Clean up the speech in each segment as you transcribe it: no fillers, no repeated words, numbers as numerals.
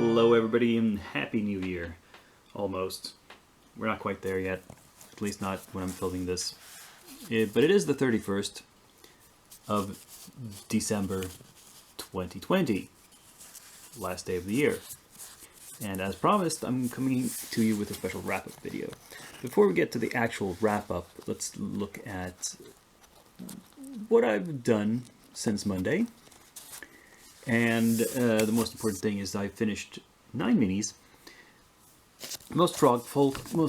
Hello everybody and Happy New Year. Almost. We're not quite there yet. At least not when I'm filming this. But it is the 31st of December 2020. Last day of the year. And as promised, I'm coming to you with a special wrap-up video. Before we get to the actual wrap-up, let's look at what I've done since Monday. And the most important thing is I finished 9 minis. Most of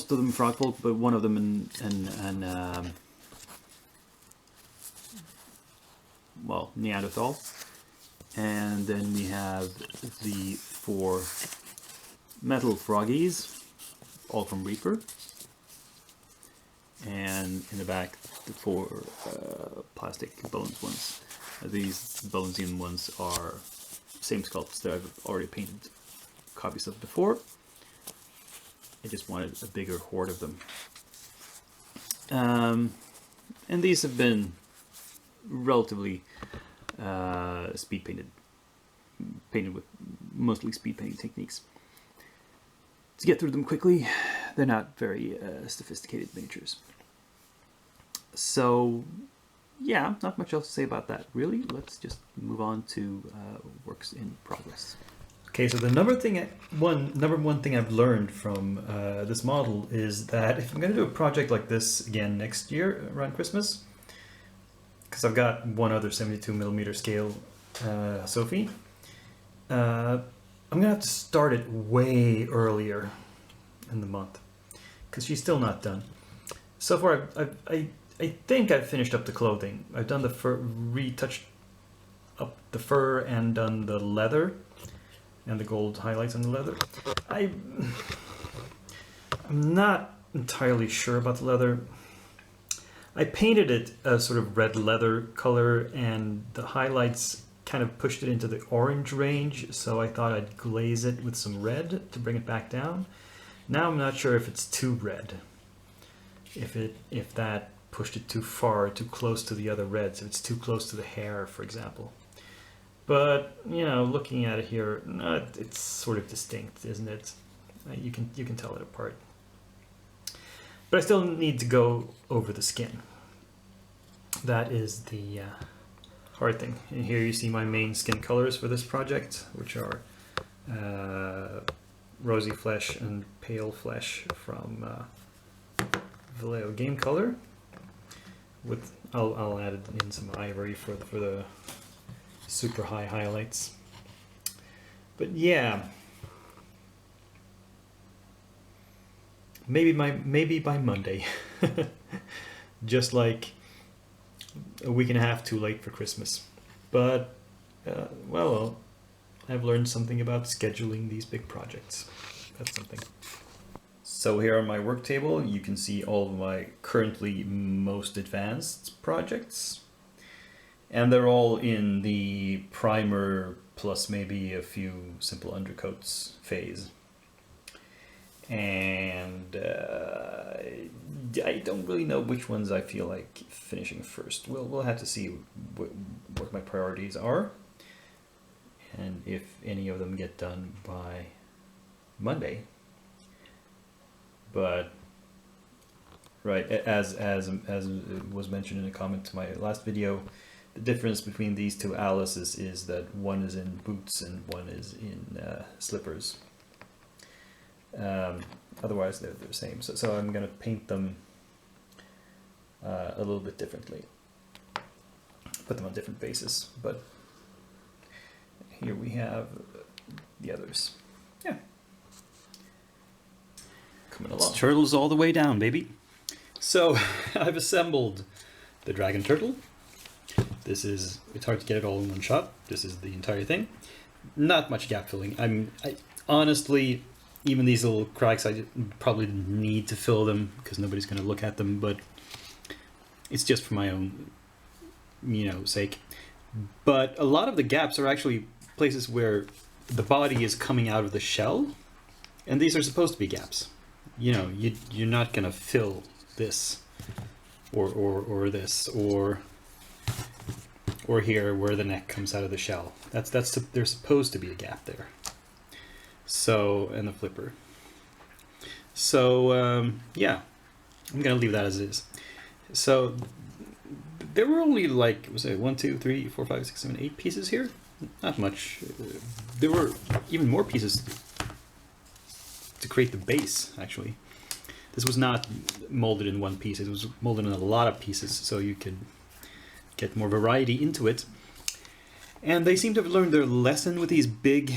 them frog folk, but one of them in well, Neanderthal. And then we have the 4 metal froggies, all from Reaper. And in the back, the 4 plastic bones ones. These Bonesian ones are same sculpts that I've already painted copies of before. I just wanted a bigger horde of them. And these have been relatively speed painted with mostly speed painting techniques. To get through them quickly, they're not very sophisticated miniatures. So yeah, not much else to say about that, really. Let's just move on to works in progress. Okay, so the number one thing I've learned from this model is that if I'm going to do a project like this again next year around Christmas, because I've got one other 72mm scale Sophie, I'm going to have to start it way earlier in the month, because she's still not done. So far, I think I've finished up the clothing. I've done the fur, retouched up the fur and done the leather and the gold highlights on the leather. I'm not entirely sure about the leather. I painted it a sort of red leather color and the highlights kind of pushed it into the orange range, so I thought I'd glaze it with some red to bring it back down. Now I'm not sure if it's too red. If that pushed it too far, too close to the other reds, if it's too close to the hair, for example. But, you know, looking at it here, it's sort of distinct, isn't it? You can tell it apart. But I still need to go over the skin. That is the hard thing. And here you see my main skin colors for this project, which are rosy flesh and pale flesh from Vallejo Game Color. With I'll add in some ivory for the super high highlights. But yeah, maybe by Monday, just like a week and a half too late for Christmas. But well, I've learned something about scheduling these big projects. That's something. So here on my work table, you can see all of my currently most advanced projects. And they're all in the primer plus maybe a few simple undercoats phase. And I don't really know which ones I feel like finishing first. We'll have to see what my priorities are. And if any of them get done by Monday. But right, as was mentioned in a comment to my last video, the difference between these two Alices is that one is in boots and one is in slippers. Otherwise, they're the same. So I'm going to paint them a little bit differently. Put them on different bases. But here we have the others. Yeah. Coming along. It's turtles all the way down, baby. So I've assembled the dragon turtle. It's hard to get it all in one shot. This is the entire thing. Not much gap filling. I honestly, even these little cracks, I probably need to fill them because nobody's going to look at them, but it's just for my own, sake. But a lot of the gaps are actually places where the body is coming out of the shell, and these are supposed to be gaps. You're not going to fill this or this or here where the neck comes out of the shell. There's supposed to be a gap there. So, and the flipper. So yeah, I'm gonna leave that as is. So there were only like, was it 1, 2, 3, 4, 5, 6, 7, 8 pieces here? Not much. There were even more pieces to create the base, actually. This was not molded in one piece. It was molded in a lot of pieces, so you could get more variety into it. And they seem to have learned their lesson with these big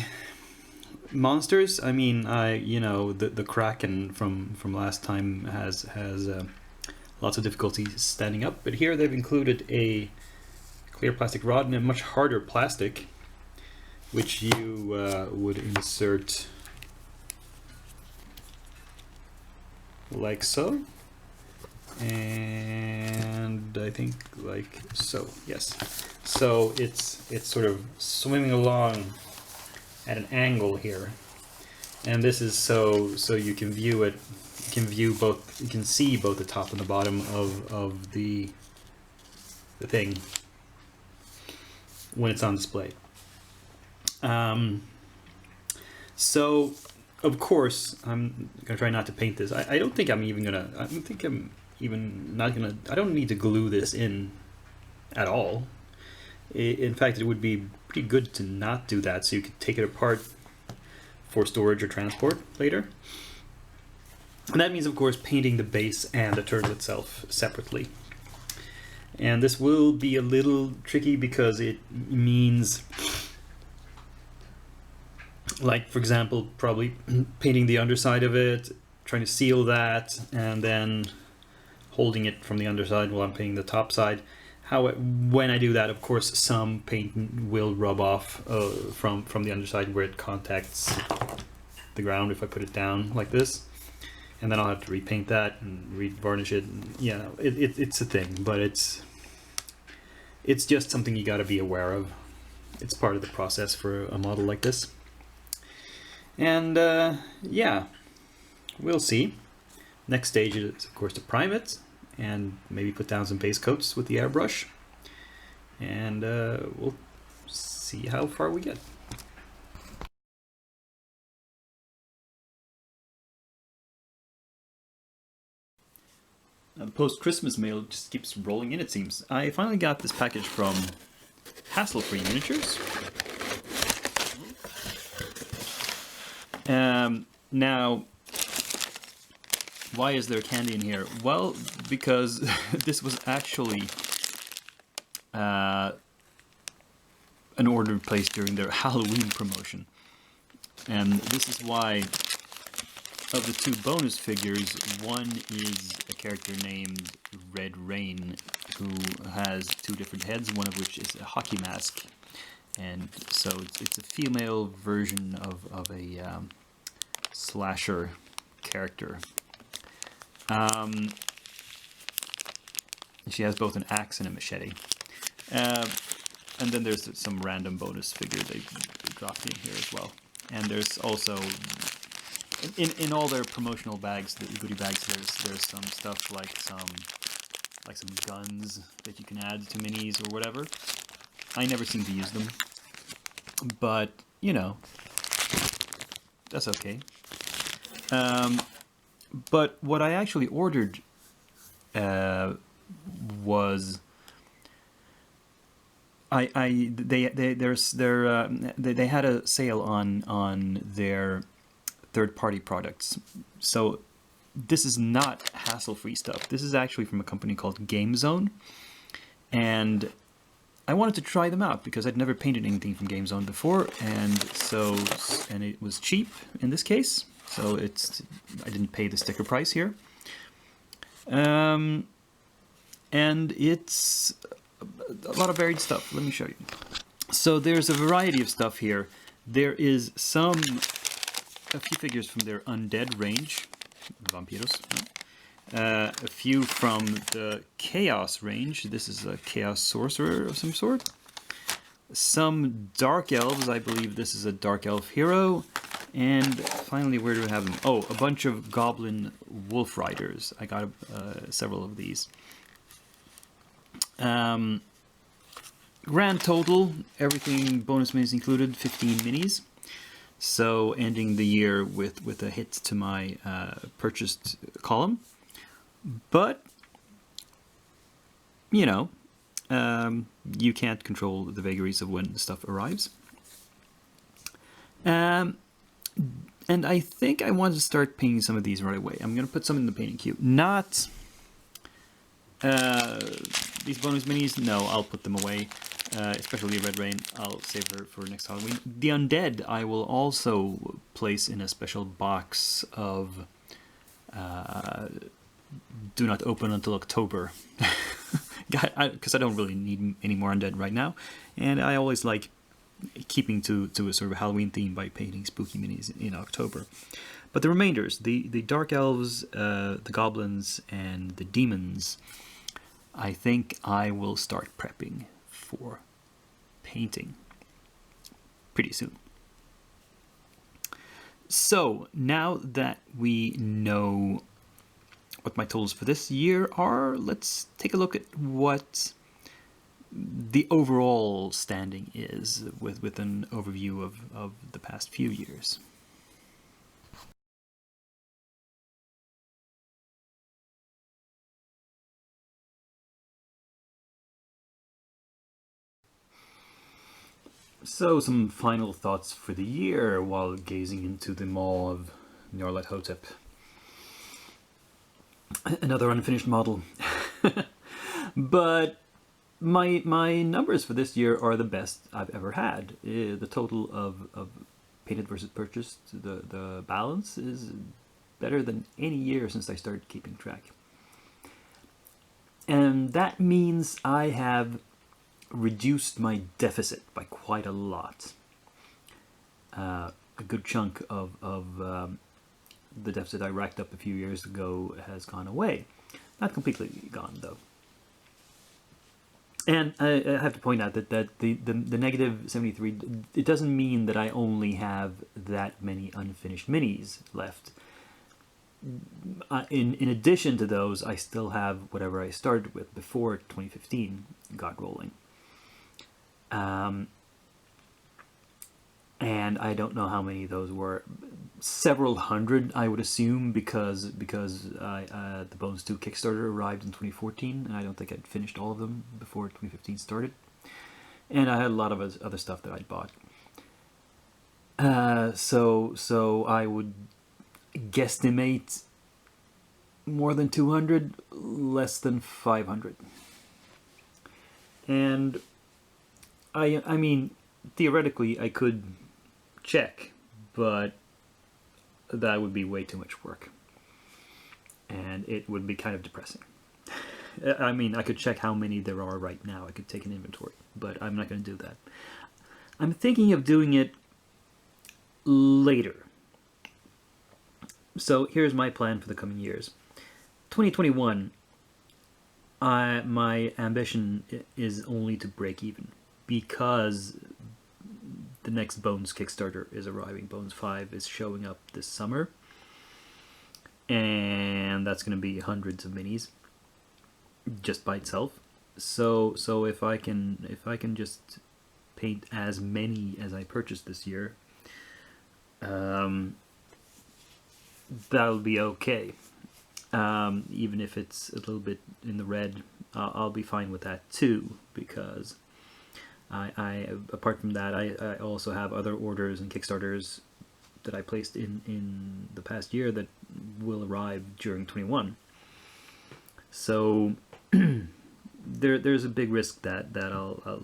monsters. I mean, you know, the Kraken from last time has lots of difficulty standing up, but here they've included a clear plastic rod and a much harder plastic, which you would insert like so, and I think like so. Yes, so it's sort of swimming along at an angle here, and this is so you can view it. You can view both. You can see both the top and the bottom of the thing when it's on display. So, of course, I'm gonna try not to paint this. I don't think I'm even gonna. I don't think I'm even not gonna. I don't need to glue this in at all. In fact, it would be pretty good to not do that, so you could take it apart for storage or transport later. And that means, of course, painting the base and the turtle itself separately. And this will be a little tricky because it means, like, for example, probably painting the underside of it, trying to seal that, and then holding it from the underside while I'm painting the top side. When I do that, of course, some paint will rub off from the underside where it contacts the ground if I put it down like this. And then I'll have to repaint that and re-varnish it. And, yeah, it's a thing, but it's just something you got to be aware of. It's part of the process for a model like this. And yeah, we'll see. Next stage is, of course, to prime it and maybe put down some base coats with the airbrush. And we'll see how far we get. Now, the post-Christmas mail just keeps rolling in, it seems. I finally got this package from Hassle-Free Miniatures. Now, why is there candy in here? Well, because this was actually an order placed during their Halloween promotion. And this is why, of the two bonus figures, one is a character named Red Rain, who has two different heads, one of which is a hockey mask. And so it's a female version of a slasher character. She has both an axe and a machete. And then there's some random bonus figure they dropped in here as well. And there's also, in all their promotional bags, the goodie bags, there's some stuff like some guns that you can add to minis or whatever. I never seem to use them, but you know, that's okay. But what I actually ordered was they had a sale on their third-party products. So this is not hassle-free stuff. This is actually from a company called Game Zone, and I wanted to try them out because I'd never painted anything from Game Zone before, and it was cheap in this case. So I didn't pay the sticker price here. And it's a lot of varied stuff. Let me show you. So there's a variety of stuff here. There is a few figures from their Undead range, Vampiros. A few from the Chaos range. This is a Chaos Sorcerer of some sort. Some Dark Elves. I believe this is a Dark Elf hero. And finally, where do we have them? Oh, a bunch of Goblin Wolf Riders. I got several of these. Grand total, everything bonus minis included, 15 minis. So ending the year with a hit to my purchased column. But, you know, you can't control the vagaries of when stuff arrives. And I think I want to start painting some of these right away. I'm going to put some in the painting queue. Not these bonus minis. No, I'll put them away. Especially Red Rain, I'll save her for next Halloween. The Undead, I will also place in a special box of do not open until October. Because I don't really need any more Undead right now. And I always like keeping to a sort of Halloween theme by painting spooky minis in October. But the remainders, the Dark Elves, the Goblins, and the Demons, I think I will start prepping for painting pretty soon. So now that we know what my totals for this year are, let's take a look at what the overall standing is with an overview of the past few years. So, some final thoughts for the year while gazing into the maw of Nyarlathotep. Another unfinished model. But my numbers for this year are the best I've ever had. The total of painted versus purchased, the balance is better than any year since I started keeping track. And that means I have reduced my deficit by quite a lot. A good chunk of the deficit I racked up a few years ago has gone away. Not completely gone, though. And I have to point out that the negative 73, it doesn't mean that I only have that many unfinished minis left. In addition to those, I still have whatever I started with before 2015 got rolling. And I don't know how many of those were. Several hundred, I would assume, because the Bones 2 Kickstarter arrived in 2014, and I don't think I'd finished all of them before 2015 started. And I had a lot of other stuff that I'd bought. So I would guesstimate more than 200, less than 500. And I mean, theoretically, I could check, but that would be way too much work. And it would be kind of depressing. I mean, I could check how many there are right now. I could take an inventory, but I'm not going to do that. I'm thinking of doing it later. So here's my plan for the coming years. 2021, my ambition is only to break even, because the next Bones Kickstarter is arriving. Bones 5 is showing up this summer, and that's going to be hundreds of minis just by itself. So if I can just paint as many as I purchased this year, that'll be okay. Even if it's a little bit in the red, I'll be fine with that too, because I apart from that, I also have other orders and Kickstarters that I placed in the past year that will arrive during 21. So there's a big risk that I'll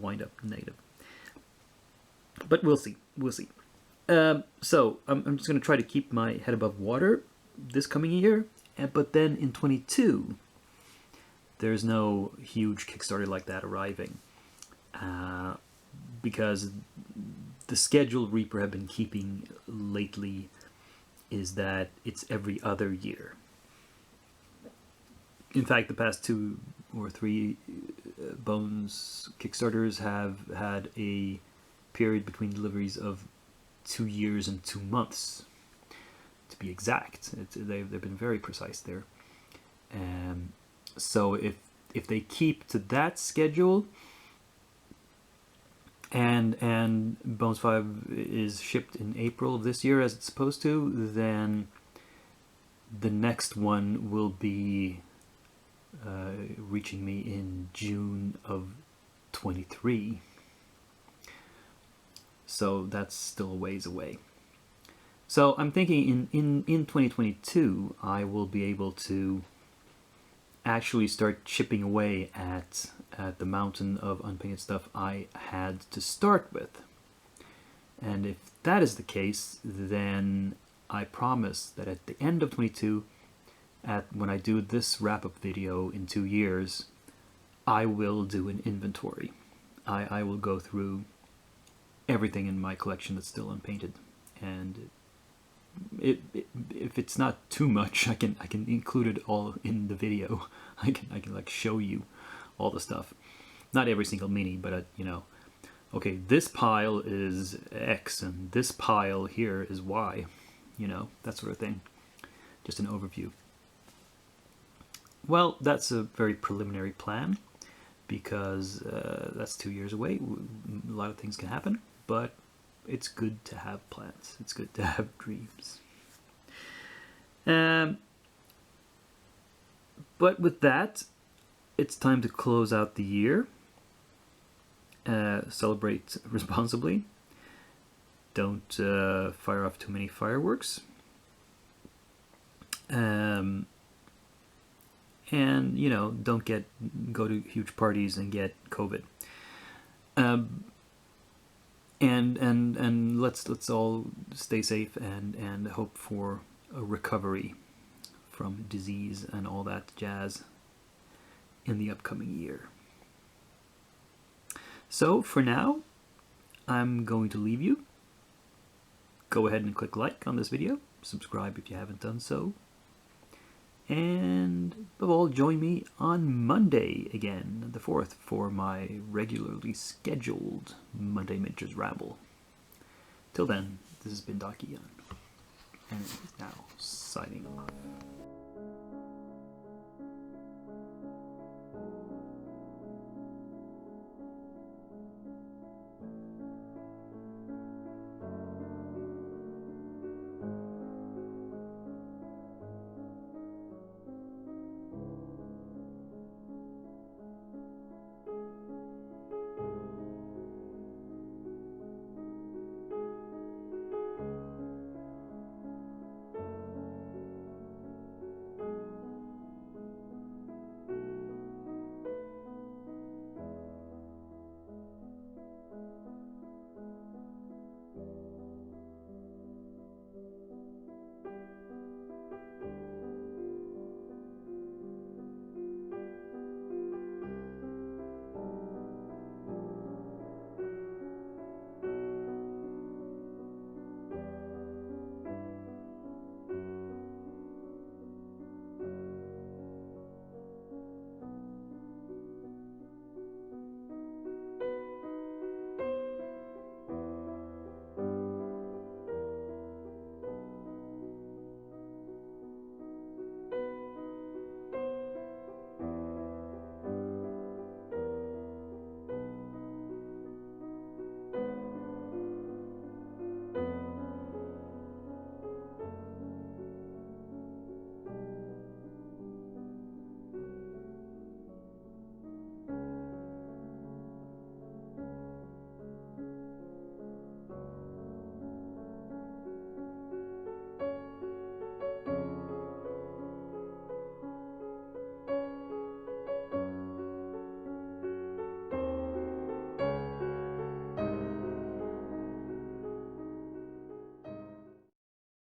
wind up negative. But we'll see. So I'm just going to try to keep my head above water this coming year, but then in 22, there's no huge Kickstarter like that arriving. Because the schedule Reaper have been keeping lately is that it's every other year. In fact, the past 2 or 3 Bones Kickstarters have had a period between deliveries of 2 years and 2 months, to be exact. They've been very precise there. So if they keep to that schedule, and Bones 5 is shipped in April of this year as it's supposed to, then the next one will be reaching me in June of 23. So that's still a ways away. So I'm thinking in 2022 I will be able to actually start chipping away at the mountain of unpainted stuff I had to start with. And if that is the case, then I promise that at the end of 22, when I do this wrap-up video in 2 years, I will do an inventory. I will go through everything in my collection that's still unpainted, and if it's not too much, I can include it all in the video. I can like show you all the stuff, not every single mini, but you know, okay, this pile is X and this pile here is Y, you know, that sort of thing. Just an overview. Well, that's a very preliminary plan, because that's 2 years away. A lot of things can happen, but it's good to have plans. It's good to have dreams. But with that, it's time to close out the year. Celebrate responsibly. Don't fire off too many fireworks. And you know, don't go to huge parties and get COVID. And let's all stay safe and hope for a recovery from disease and all that jazz in the upcoming year. So for now, I'm going to leave you. Go ahead and click like on this video, subscribe if you haven't done so, and above all, join me on Monday again, the 4th, for my regularly scheduled Monday Miniatures Ramble. Till then, this has been Dakian, and now signing off.